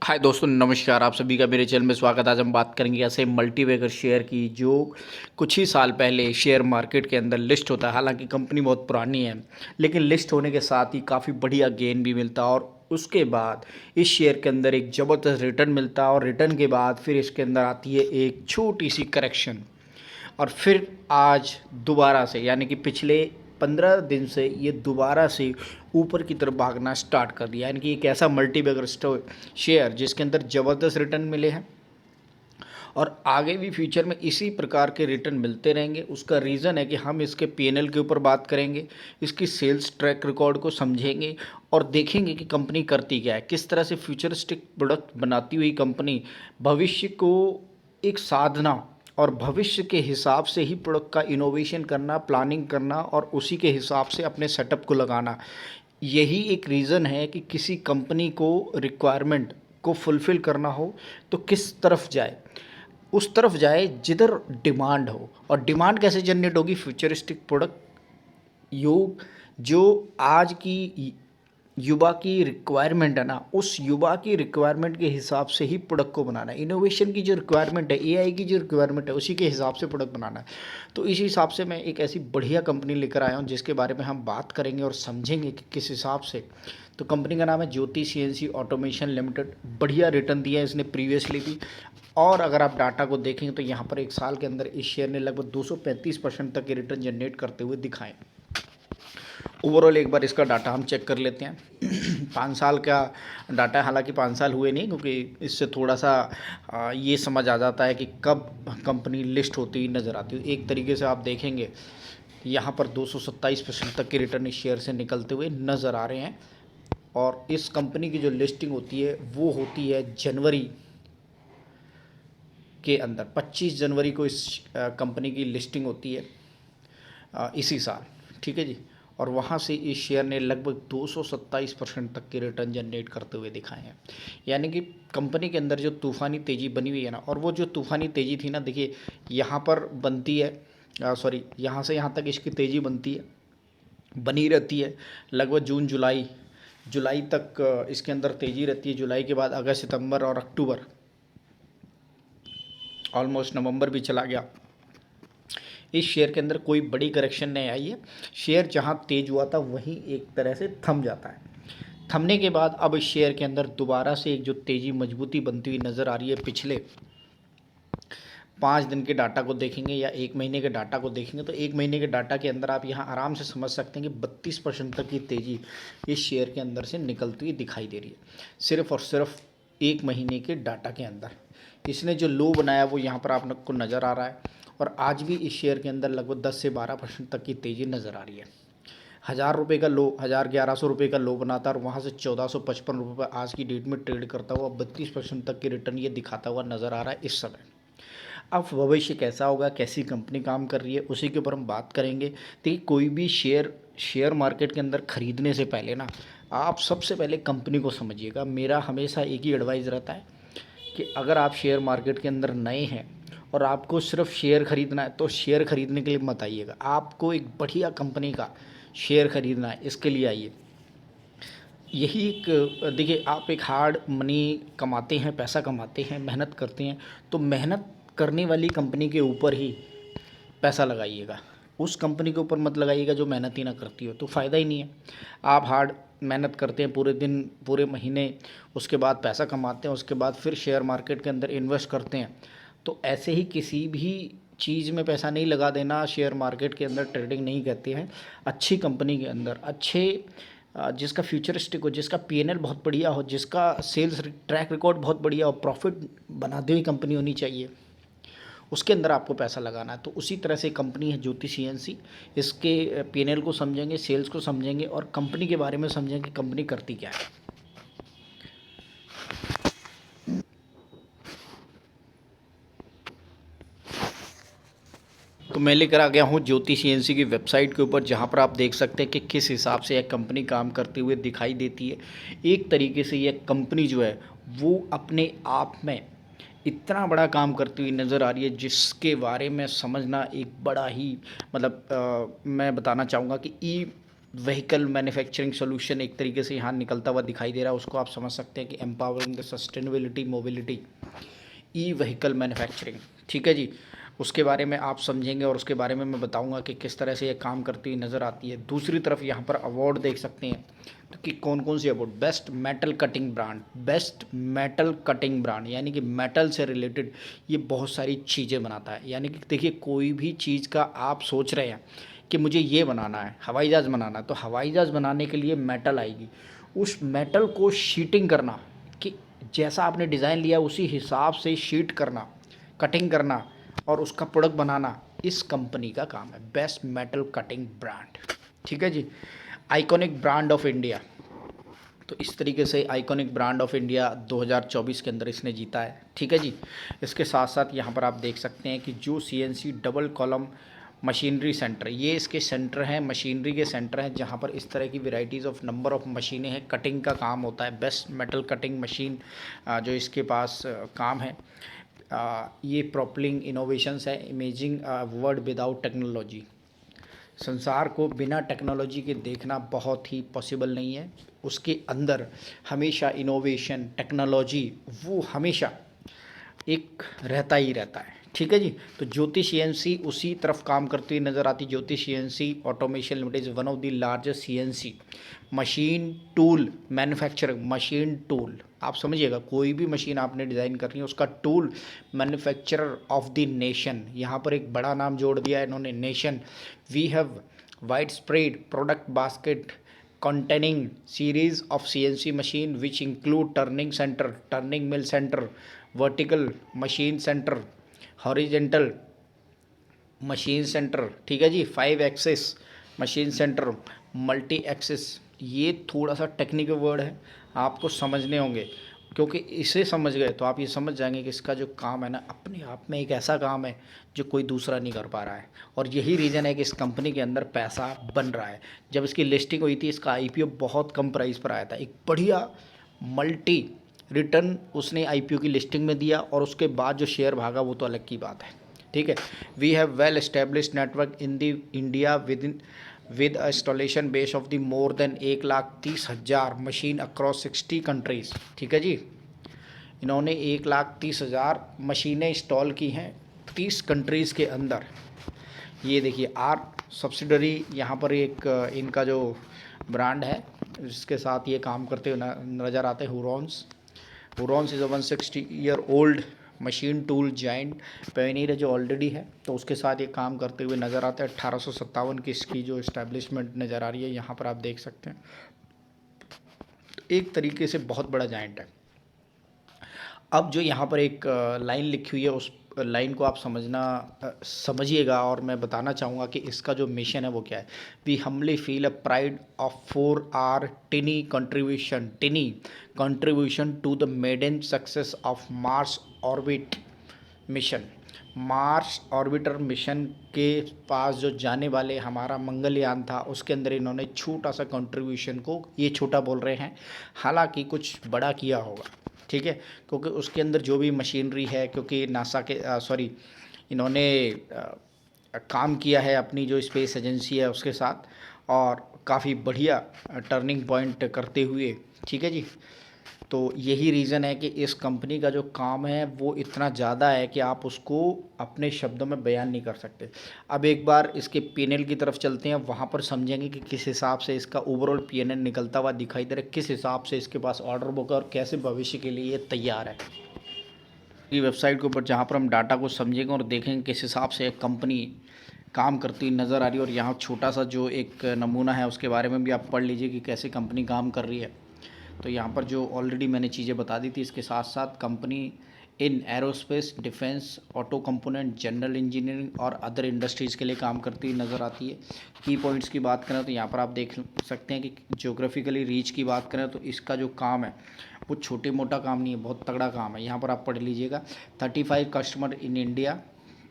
हाय दोस्तों, नमस्कार। आप सभी का मेरे चैनल में स्वागत है। आज हम बात करेंगे ऐसे मल्टीबैगर शेयर की जो कुछ ही साल पहले शेयर मार्केट के अंदर लिस्ट होता है। हालांकि कंपनी बहुत पुरानी है, लेकिन लिस्ट होने के साथ ही काफ़ी बढ़िया गेन भी मिलता है और उसके बाद इस शेयर के अंदर एक ज़बरदस्त रिटर्न मिलता है और रिटर्न के बाद फिर इसके अंदर आती है एक छोटी सी करेक्शन और फिर आज दोबारा से यानी कि पिछले 15 दिन से ये दोबारा से ऊपर की तरफ भागना स्टार्ट कर दिया। यानी कि एक ऐसा मल्टीबैगर शेयर जिसके अंदर ज़बरदस्त रिटर्न मिले हैं और आगे भी फ्यूचर में इसी प्रकार के रिटर्न मिलते रहेंगे। उसका रीज़न है कि हम इसके पीएनएल के ऊपर बात करेंगे, इसकी सेल्स ट्रैक रिकॉर्ड को समझेंगे और देखेंगे कि कंपनी करती क्या है, किस तरह से फ्यूचरिस्टिक प्रोडक्ट बनाती हुई कंपनी भविष्य को एक साधना और भविष्य के हिसाब से ही प्रोडक्ट का इनोवेशन करना, प्लानिंग करना और उसी के हिसाब से अपने सेटअप को लगाना। यही एक रीज़न है कि किसी कंपनी को रिक्वायरमेंट को फुलफ़िल करना हो तो किस तरफ जाए, उस तरफ जाए जिधर डिमांड हो। और डिमांड कैसे जनरेट होगी? फ्यूचरिस्टिक प्रोडक्ट योग जो आज की युवा की रिक्वायरमेंट है ना, उस युवा की रिक्वायरमेंट के हिसाब से ही प्रोडक्ट को बनाना है। इनोवेशन की जो रिक्वायरमेंट है, एआई की जो रिक्वायरमेंट है, उसी के हिसाब से प्रोडक्ट बनाना है। तो इस हिसाब से मैं एक ऐसी बढ़िया कंपनी लेकर आया हूँ जिसके बारे में हम बात करेंगे और समझेंगे कि किस हिसाब से। तो कंपनी का नाम है ज्योति सीएनसी ऑटोमेशन लिमिटेड। बढ़िया रिटर्न दिया है इसने प्रीवियसली भी। और अगर आप डाटा को देखेंगे तो यहाँ पर एक साल के अंदर इस शेयर ने लगभग 235% तक के रिटर्न जनरेट करते हुए दिखाएं। ओवरऑल एक बार इसका डाटा हम चेक कर लेते हैं। 5 साल का डाटा है, हालांकि 5 साल हुए नहीं क्योंकि इससे थोड़ा सा ये समझ आ जाता है कि कब कंपनी लिस्ट होती हुई नज़र आती है। एक तरीके से आप देखेंगे यहाँ पर 227% तक के रिटर्न इस शेयर से निकलते हुए नज़र आ रहे हैं। और इस कंपनी की जो लिस्टिंग होती है वो होती है जनवरी के अंदर। 25 जनवरी को इस कंपनी की लिस्टिंग होती है इसी साल, ठीक है जी। और वहाँ से इस शेयर ने लगभग 227% तक के रिटर्न जनरेट करते हुए दिखाए हैं। यानी कि कंपनी के अंदर जो तूफ़ानी तेज़ी बनी हुई है ना, और वो जो तूफ़ानी तेज़ी थी ना, देखिए यहाँ पर बनती है, सॉरी, यहाँ से यहाँ तक इसकी तेज़ी बनती है, बनी रहती है लगभग जून जुलाई जुलाई तक इसके अंदर तेज़ी रहती है। जुलाई के बाद अगस्त, सितंबर और अक्टूबर, ऑलमोस्ट नवंबर भी चला गया, इस शेयर के अंदर कोई बड़ी करेक्शन नहीं आई है। शेयर जहां तेज हुआ था वहीं एक तरह से थम जाता है। थमने के बाद अब इस शेयर के अंदर दोबारा से एक जो तेज़ी मजबूती बनती हुई नज़र आ रही है। पिछले 5 दिन के डाटा को देखेंगे या 1 महीने के डाटा को देखेंगे तो 1 महीने के डाटा के अंदर आप यहाँ आराम से समझ सकते हैं कि 32% तक की तेज़ी इस शेयर के अंदर से निकलती हुई दिखाई दे रही है, सिर्फ और सिर्फ 1 महीने के डाटा के अंदर। इसने जो लो बनाया वो यहाँ पर आपको नज़र आ रहा है और आज भी इस शेयर के अंदर लगभग 10 से 12% तक की तेज़ी नज़र आ रही है। 1000 रुपये का लो, 1100 रुपये का लो बनाता है और वहाँ से 1455 रुपये आज की डेट में ट्रेड करता हुआ 32% तक की रिटर्न ये दिखाता हुआ नज़र आ रहा है इस समय। अब भविष्य कैसा होगा, कैसी कंपनी काम कर रही है, उसी के ऊपर हम बात करेंगे। देखिए, कोई भी शेयर मार्केट के अंदर खरीदने से पहले ना, आप सबसे पहले कंपनी को समझिएगा। मेरा हमेशा एक ही एडवाइस रहता है कि अगर आप शेयर मार्केट के अंदर नए हैं और आपको सिर्फ शेयर खरीदना है तो शेयर खरीदने के लिए मत आइएगा। आपको एक बढ़िया कंपनी का शेयर खरीदना है, इसके लिए आइए। यही एक, देखिए, आप एक हार्ड मनी कमाते हैं, पैसा कमाते हैं, मेहनत करते हैं, तो मेहनत करने वाली कंपनी के ऊपर ही पैसा लगाइएगा। उस कंपनी के ऊपर मत लगाइएगा जो मेहनत ही ना करती हो, तो फ़ायदा ही नहीं है। आप हार्ड मेहनत करते हैं पूरे दिन, पूरे महीने, उसके बाद पैसा कमाते हैं, उसके बाद फिर शेयर मार्केट के अंदर इन्वेस्ट करते हैं। तो ऐसे ही किसी भी चीज़ में पैसा नहीं लगा देना। शेयर मार्केट के अंदर ट्रेडिंग नहीं कहते हैं। अच्छी कंपनी के अंदर, जिसका फ्यूचरिस्टिक हो, जिसका पीएनएल बहुत बढ़िया हो, जिसका सेल्स ट्रैक रिकॉर्ड बहुत बढ़िया हो, प्रॉफिट बनाती हुई कंपनी होनी चाहिए, उसके अंदर आपको पैसा लगाना है। तो उसी तरह से कंपनी है ज्योति सीएनसी। इसके पीएनएल को समझेंगे, सेल्स को समझेंगे और कंपनी के बारे में समझेंगे कि कंपनी करती क्या है। तो मैं लेकर आ गया हूँ ज्योति सीएनसी की वेबसाइट के ऊपर, जहाँ पर आप देख सकते हैं कि किस हिसाब से यह कंपनी काम करते हुए दिखाई देती है। एक तरीके से यह कंपनी जो है वो अपने आप में इतना बड़ा काम करती हुई नज़र आ रही है, जिसके बारे में समझना एक बड़ा ही, मतलब मैं बताना चाहूँगा कि व्हीकल मैन्युफैक्चरिंग सॉल्यूशन एक तरीके से यहाँ निकलता हुआ दिखाई दे रहा है, उसको आप समझ सकते हैं कि empowering the sustainability mobility, e vehicle manufacturing. ठीक है जी, उसके बारे में आप समझेंगे और उसके बारे में मैं बताऊंगा कि किस तरह से ये काम करती हुई नज़र आती है। दूसरी तरफ यहाँ पर अवार्ड देख सकते हैं तो कि कौन कौन सी award, best metal cutting brand, best metal cutting brand, यानी कि मेटल से रिलेटेड ये बहुत सारी चीज़ें बनाता है। यानी कि देखिए, कोई भी चीज़ का आप सोच रहे हैं कि मुझे ये बनाना है, हवाई जहाज़ बनाना है, तो हवाई जहाज़ बनाने के लिए मेटल आएगी, उस मेटल को शीटिंग करना कि जैसा आपने डिज़ाइन लिया उसी हिसाब से शीट करना, कटिंग करना और उसका प्रोडक्ट बनाना, इस कंपनी का काम है। Best metal cutting brand. ठीक है जी। आइकॉनिक ब्रांड ऑफ इंडिया, तो इस तरीके से आइकॉनिक ब्रांड ऑफ इंडिया 2024 के अंदर इसने जीता है। ठीक है जी। इसके साथ साथ यहाँ पर आप देख सकते हैं कि जो CNC double column machinery centre, ये इसके सेंटर हैं, मशीनरी के सेंटर हैं, जहाँ पर इस तरह की वेराइटीज़ ऑफ नंबर ऑफ मशीनें हैं, कटिंग का काम होता है। बेस्ट मेटल कटिंग मशीन जो इसके पास काम है, ये प्रॉपलिंग इनोवेशंस है, इमेजिंग वर्ल्ड विदाउट टेक्नोलॉजी। संसार को बिना टेक्नोलॉजी के देखना बहुत ही पॉसिबल नहीं है, उसके अंदर हमेशा इनोवेशन, टेक्नोलॉजी वो हमेशा एक रहता ही रहता है। ठीक है जी। तो ज्योति CNC उसी तरफ काम करती हुई नज़र आती। ज्योति CNC automation limited is one of the largest CNC machine tool manufacture. Machine tool आप समझिएगा, कोई भी मशीन आपने डिज़ाइन करनी है उसका tool manufacturer of the nation, यहाँ पर एक बड़ा नाम जोड़ दिया है इन्होंने, nation. We have wide spread product basket containing series of CNC machine which include turning center, turning mill center, vertical machine center, horizontal machine centre. ठीक है जी। 5 axis machine centre, multi axis, ये थोड़ा सा टेक्निकल वर्ड है, आपको समझने होंगे, क्योंकि इसे समझ गए तो आप ये समझ जाएंगे कि इसका जो काम है ना, अपने आप में एक ऐसा काम है जो कोई दूसरा नहीं कर पा रहा है। और यही रीज़न है कि इस कंपनी के अंदर पैसा बन रहा है। जब इसकी लिस्टिंग हुई थी, इसका IPO बहुत कम प्राइस पर आया था, एक बढ़िया मल्टी रिटर्न उसने IPO की लिस्टिंग में दिया, और उसके बाद जो शेयर भागा वो तो अलग की बात है। ठीक है। We have well established network in the India with installation base of the more than 1,30,000 machine across 60 countries. ठीक है जी। इन्होंने 1,30,000 मशीनें इंस्टॉल की हैं 30 कंट्रीज़ के अंदर। ये देखिए, आर सब्सिडरी यहाँ पर एक इनका जो ब्रांड है जिसके साथ ये काम करते हुए नज़र आते हैं, Hurons. Hurons is a 160 year old machine tool giant पेनीर है जो ऑलरेडी है, तो उसके साथ ये काम करते हुए नज़र आता है। 1857 की इसकी जो इस्टेब्लिशमेंट नज़र आ रही है, यहाँ पर आप देख सकते हैं। एक तरीके से बहुत बड़ा जाइंट है। अब जो यहाँ पर एक लाइन लिखी हुई है, उस लाइन को आप समझिएगा, और मैं बताना चाहूँगा कि इसका जो मिशन है वो क्या है। We humbly feel a pride of for our tiny contribution to the maiden success of Mars orbit mission. Mars orbiter mission के पास जो जाने वाले हमारा मंगलयान था, उसके अंदर इन्होंने छोटा सा कंट्रीब्यूशन को, ये छोटा बोल रहे हैं, हालांकि कुछ बड़ा किया होगा। ठीक है, क्योंकि उसके अंदर जो भी मशीनरी है, क्योंकि नासा के इन्होंने काम किया है अपनी जो स्पेस एजेंसी है उसके साथ, और काफ़ी बढ़िया टर्निंग पॉइंट करते हुए। ठीक है जी। तो यही रीज़न है कि इस कंपनी का जो काम है वो इतना ज़्यादा है कि आप उसको अपने शब्दों में बयान नहीं कर सकते। अब एक बार इसके P&L की तरफ चलते हैं, वहाँ पर समझेंगे कि किस हिसाब से इसका ओवरऑल P&L निकलता हुआ दिखाई दे रहा है, किस हिसाब से इसके पास ऑर्डर बुक है और कैसे भविष्य के लिए ये तैयार है। ये वेबसाइट के ऊपर जहाँ पर हम डाटा को समझेंगे और देखेंगे किस हिसाब से एक कंपनी काम करती नज़र आ रही है, और यहाँ छोटा सा जो एक नमूना है उसके बारे में भी आप पढ़ लीजिए कि कैसे कंपनी काम कर रही है। तो यहाँ पर जो ऑलरेडी मैंने चीज़ें बता दी थी, इसके साथ साथ company in aerospace, defence, auto component, general engineering और अदर इंडस्ट्रीज़ के लिए काम करती नज़र आती है। की पॉइंट्स की बात करें तो यहाँ पर आप देख सकते हैं कि ज्योग्राफिकली रीच की बात करें तो इसका जो काम है वो छोटे मोटा काम नहीं है, बहुत तगड़ा काम है। यहाँ पर आप पढ़ लीजिएगा। 35 कस्टमर इन इंडिया,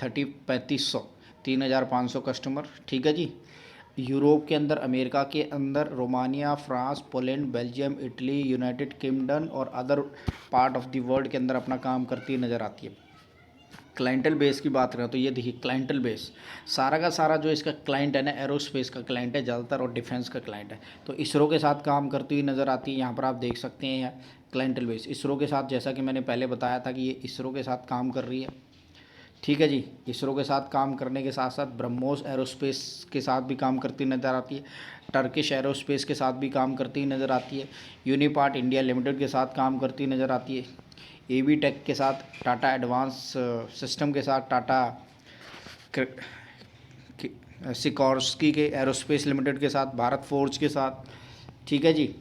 3,500 कस्टमर। ठीक है जी। यूरोप के अंदर, अमेरिका के अंदर, Romania, France, Poland, Belgium, Italy, United Kingdom और other part of the world के अंदर अपना काम करती नज़र आती है। क्लाइंटल बेस की बात करें तो ये देखिए क्लाइंटल बेस सारा का सारा जो इसका क्लाइंट है ना एरोस्पेस का क्लाइंट है ज़्यादातर और डिफेंस का क्लाइंट है। तो इसरो के साथ काम करती हुई नज़र आती है, यहाँ पर आप देख सकते हैं क्लाइंटल बेस इसरो के साथ, जैसा कि मैंने पहले बताया था कि ये इसरो के साथ काम कर रही है। ठीक है जी, इसरो के साथ काम करने के साथ साथ ब्रह्मोस एरोस्पेस के साथ भी काम करती नज़र आती है, टर्किश एरोस्पेस के साथ भी काम करती नज़र आती है, यूनिपार्ट इंडिया लिमिटेड के साथ काम करती नज़र आती है, एवी टेक के साथ, टाटा एडवांस सिस्टम के साथ, टाटा सिकोर्स्की के एरोस्पेस लिमिटेड के साथ, भारत फोर्ज के साथ, ठीक है जी,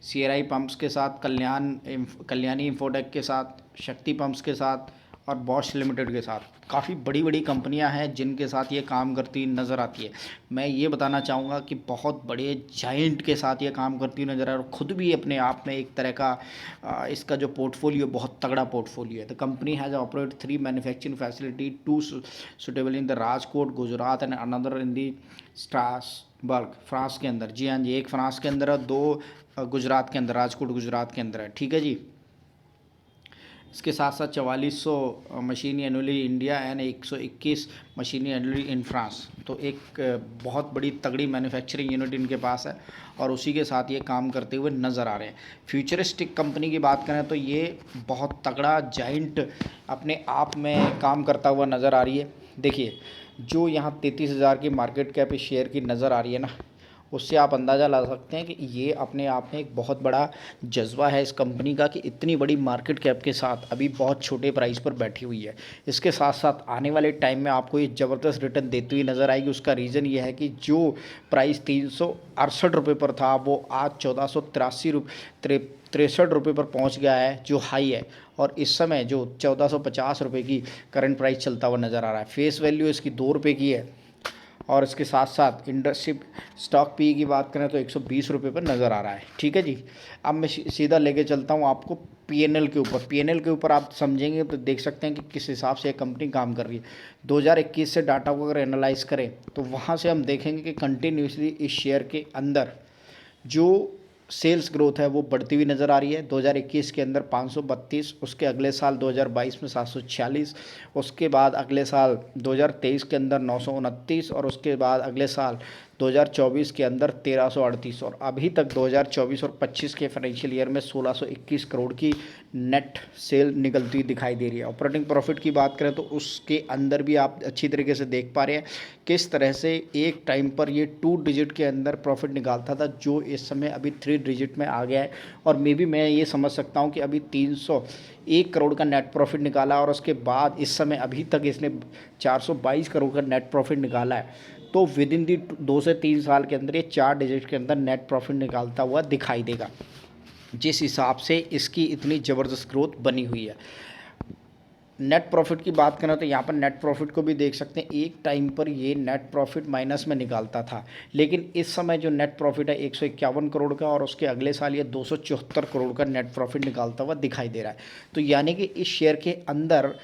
सीआरआई पंप्स के साथ, कल्याणी इंफोटेक के साथ, शक्ति पंप्स के साथ और बॉश लिमिटेड के साथ। काफ़ी बड़ी बड़ी कंपनियां हैं जिनके साथ ये काम करती नज़र आती है। मैं ये बताना चाहूँगा कि बहुत बड़े जाइंट के साथ ये काम करती नज़र आ रही है और ख़ुद भी अपने आप में एक तरह का इसका जो पोर्टफोलियो बहुत तगड़ा पोर्टफोलियो है। The company has operate 3 manufacturing facility, 2 suitable in the Rajkot Gujarat and another in the Strasbourg France के अंदर। जी हाँ जी, एक फ्रांस के अंदर है, 2 गुजरात के अंदर, राजकोट गुजरात के अंदर है। ठीक है जी, इसके साथ साथ 4400 मशीनी एनुअली इंडिया एंड 121 मशीनी एनुअली इन फ्रांस। तो एक बहुत बड़ी तगड़ी मैन्युफैक्चरिंग यूनिट इनके पास है और उसी के साथ ये काम करते हुए नज़र आ रहे हैं। फ्यूचरिस्टिक कंपनी की बात करें तो ये बहुत तगड़ा जाइंट अपने आप में काम करता हुआ नज़र आ रही है। देखिए जो यहाँ 33,000 की मार्केट कैप इस शेयर की नज़र आ रही है ना, उससे आप अंदाज़ा ला सकते हैं कि ये अपने आप में एक बहुत बड़ा जज्बा है इस कंपनी का कि इतनी बड़ी मार्केट कैप के साथ अभी बहुत छोटे प्राइस पर बैठी हुई है। इसके साथ साथ आने वाले टाइम में आपको ये ज़बरदस्त रिटर्न देती हुई नज़र आएगी। उसका रीज़न ये है कि जो प्राइस 368 रुपये पर था वो आज 1483 रुपये पर पहुंच गया है जो हाई है, और इस समय जो 1450 रुपये की करंट प्राइस चलता हुआ नज़र आ रहा है। फेस वैल्यू इसकी 2 रुपये की है और इसके साथ साथ इंडस्ट्री स्टॉक पी की बात करें तो 120 रुपये पर नज़र आ रहा है। ठीक है जी, अब मैं सीधा लेके चलता हूँ आपको पीएनएल के ऊपर। पीएनएल के ऊपर आप समझेंगे तो देख सकते हैं कि किस हिसाब से एक कंपनी काम कर रही है। 2021 से डाटा को अगर एनालाइज करें तो वहाँ से हम देखेंगे कि कंटिन्यूसली इस शेयर के अंदर जो सेल्स ग्रोथ है वो बढ़ती हुई नज़र आ रही है। 2021 के अंदर 532, उसके अगले साल 2022 में 746, उसके बाद अगले साल 2023 के अंदर 929 और उसके बाद अगले साल 2024 के अंदर 1338 और अभी तक 2024 और 25 के फाइनेंशियल ईयर में 1621 करोड़ की नेट सेल निकलती दिखाई दे रही है। ऑपरेटिंग प्रॉफिट की बात करें तो उसके अंदर भी आप अच्छी तरीके से देख पा रहे हैं किस तरह से एक टाइम पर ये 2 डिजिट के अंदर प्रॉफिट निकालता था, जो इस समय अभी 3 डिजिट में आ गया है। और मे बी मैं ये समझ सकता हूँ कि अभी 301 करोड़ का नेट प्रॉफिट निकाला और उसके बाद इस समय अभी तक इसने 422 करोड़ का नेट प्रॉफिट निकाला है। तो विद इन दी 2 से 3 साल के अंदर ये 4 डिजिट के अंदर नेट प्रॉफिट निकालता हुआ दिखाई देगा, जिस हिसाब से इसकी इतनी ज़बरदस्त ग्रोथ बनी हुई है। नेट प्रॉफिट की बात करें तो यहाँ पर नेट प्रॉफिट को भी देख सकते हैं। एक टाइम पर ये नेट प्रॉफिट माइनस में निकालता था, लेकिन इस समय जो नेट प्रॉफिट है 151 करोड़ का और उसके अगले साल ये 274 करोड़ का नेट प्रॉफिट निकालता हुआ दिखाई दे रहा है। तो यानी कि इस शेयर के अंदर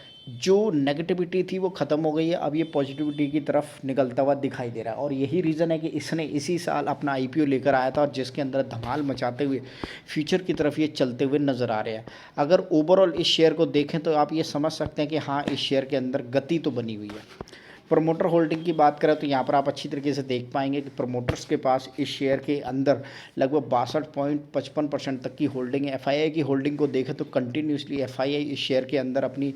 जो नेगेटिविटी थी वो ख़त्म हो गई है, अब ये पॉजिटिविटी की तरफ निकलता हुआ दिखाई दे रहा है। और यही रीज़न है कि इसने इसी साल अपना आईपीओ लेकर आया था और जिसके अंदर धमाल मचाते हुए फ्यूचर की तरफ ये चलते हुए नज़र आ रहे हैं। अगर ओवरऑल इस शेयर को देखें तो आप ये समझ सकते हैं कि हाँ, इस शेयर के अंदर गति तो बनी हुई है। प्रमोटर होल्डिंग की बात करें तो यहाँ पर आप अच्छी तरीके से देख पाएंगे कि प्रमोटर्स के पास इस शेयर के अंदर लगभग 62.55% तक की होल्डिंग है। एफआईआई की होल्डिंग को देखें तो कंटिन्यूसली एफआईआई इस शेयर के अंदर अपनी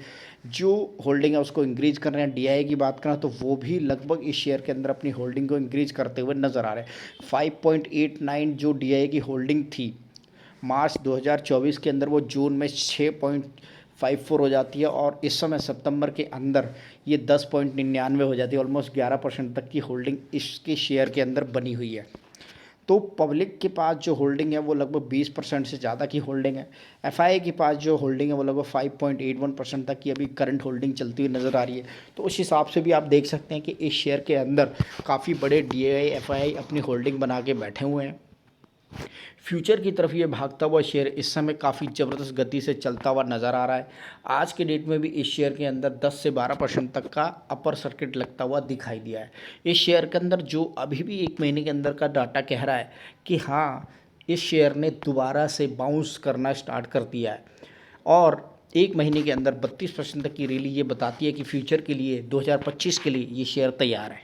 जो होल्डिंग है उसको इंक्रीज कर रहे हैं। डीआईआई की बात करें तो वो भी लगभग इस शेयर के अंदर अपनी होल्डिंग को इंक्रीज करते हुए नज़र आ रहे हैं। 5.89 जो डीआईआई की होल्डिंग थी मार्च 2024 के अंदर, वो जून में 6.54 हो जाती है और इस समय सितंबर के अंदर ये 10.99 हो जाती है। ऑलमोस्ट 11% तक की होल्डिंग इसके शेयर के अंदर बनी हुई है। तो पब्लिक के पास जो होल्डिंग है वो लगभग 20% से ज़्यादा की होल्डिंग है। एफआईआई के पास जो होल्डिंग है वो लगभग 5.81% तक की अभी करंट होल्डिंग चलती हुई नज़र आ रही है। तो उस हिसाब से भी आप देख सकते हैं कि इस शेयर के अंदर काफ़ी बड़े डीआईआई एफआईआई अपनी होल्डिंग बना के बैठे हुए हैं। फ्यूचर की तरफ ये भागता हुआ शेयर इस समय काफ़ी ज़बरदस्त गति से चलता हुआ नज़र आ रहा है। आज के डेट में भी इस शेयर के अंदर 10 से 12% तक का अपर सर्किट लगता हुआ दिखाई दिया है। इस शेयर के अंदर जो अभी भी 1 महीने के अंदर का डाटा कह रहा है कि हाँ, इस शेयर ने दोबारा से बाउंस करना स्टार्ट कर दिया है और एक महीने के अंदर 32% तक की रैली ये बताती है कि फ्यूचर के लिए 2025 के लिए ये शेयर तैयार है।